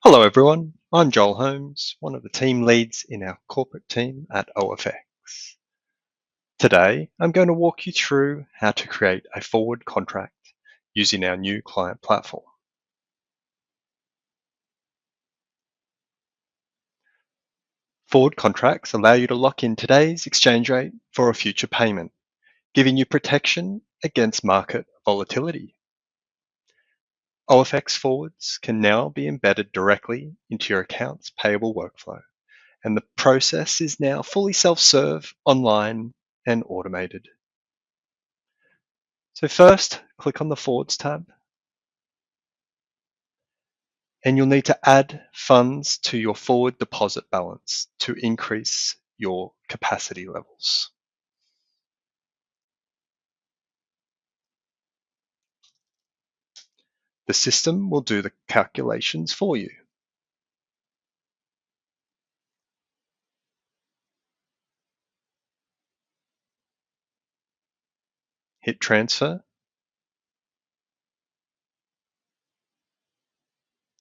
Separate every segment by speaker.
Speaker 1: Hello everyone, I'm Joel Holmes, one of the team leads in our corporate team at OFX. Today, I'm going to walk you through how to create a forward contract using our new client platform. Forward contracts allow you to lock in today's exchange rate for a future payment, giving you protection against market volatility. OFX forwards can now be embedded directly into your accounts payable workflow, and the process is now fully self-serve, online, and automated. So first, click on the Forwards tab, and you'll need to add funds to your forward deposit balance to increase your capacity levels. The system will do the calculations for you. Hit transfer,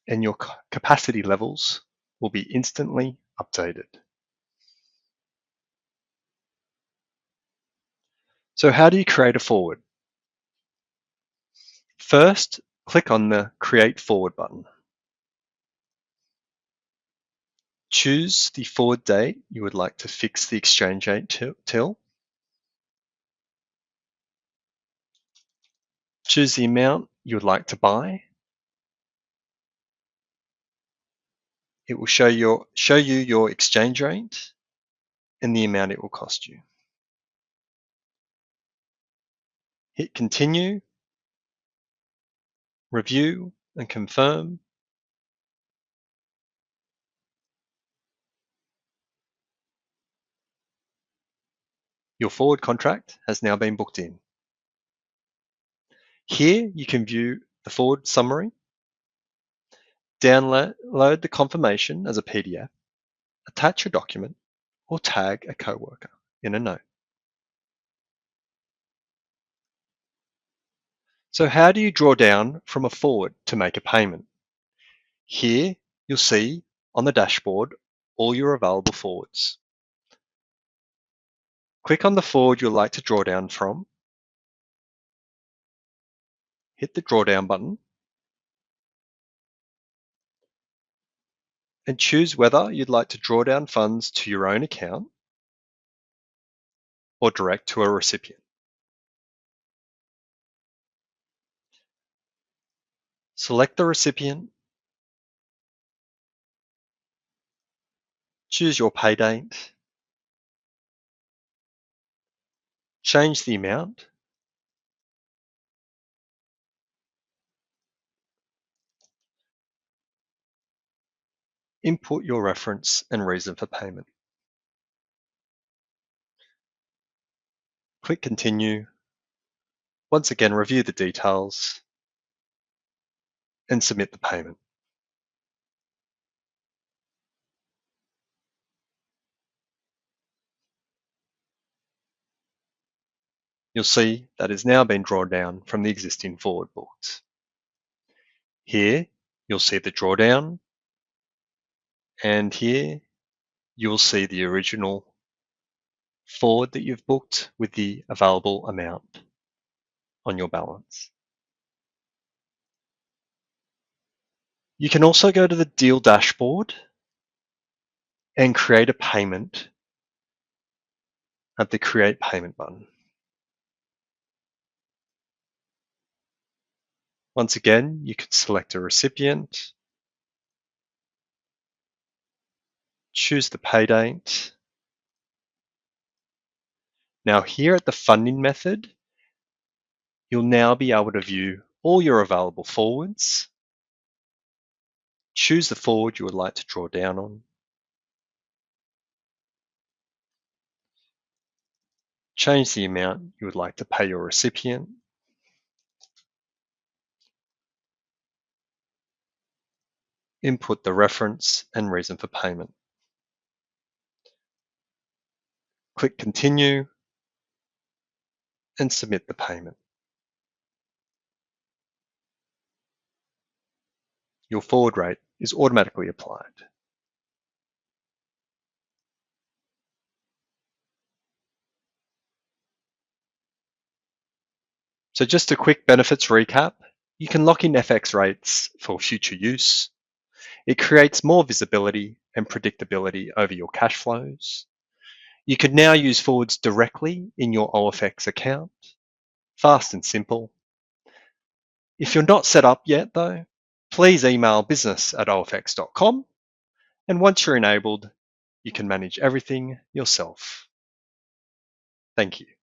Speaker 1: and your capacity levels will be instantly updated. So how do you create a forward? First, click on the Create Forward button. Choose the forward date you would like to fix the exchange rate till. Choose the amount you would like to buy. It will show you your exchange rate and the amount it will cost you. Hit continue, review and confirm. Your forward contract has now been booked in. Here you can view the forward summary, download the confirmation as a PDF, attach a document, or tag a coworker in a note. So how do you draw down from a forward to make a payment? Here you'll see on the dashboard all your available forwards. Click on the forward you'd like to draw down from, hit the drawdown button, and choose whether you'd like to draw down funds to your own account or direct to a recipient. Select the recipient, choose your pay date, change the amount, input your reference and reason for payment. Click continue, once again review the details, and submit the payment. You'll see that has now been drawn down from the existing forward books. Here you'll see the drawdown, and here you'll see the original forward that you've booked with the available amount on your balance. You can also go to the deal dashboard and create a payment at the Create Payment button. Once again, you can select a recipient, choose the pay date. Now here at the funding method, you'll now be able to view all your available forwards, choose the forward you would like to draw down on, change the amount you would like to pay your recipient, input the reference and reason for payment. Click continue and submit the payment. Your forward rate is automatically applied. So just a quick benefits recap. You can lock in FX rates for future use. It creates more visibility and predictability over your cash flows. You can now use forwards directly in your OFX account. Fast and simple. If you're not set up yet though, please email business@ofx.com, and once you're enabled, you can manage everything yourself. Thank you.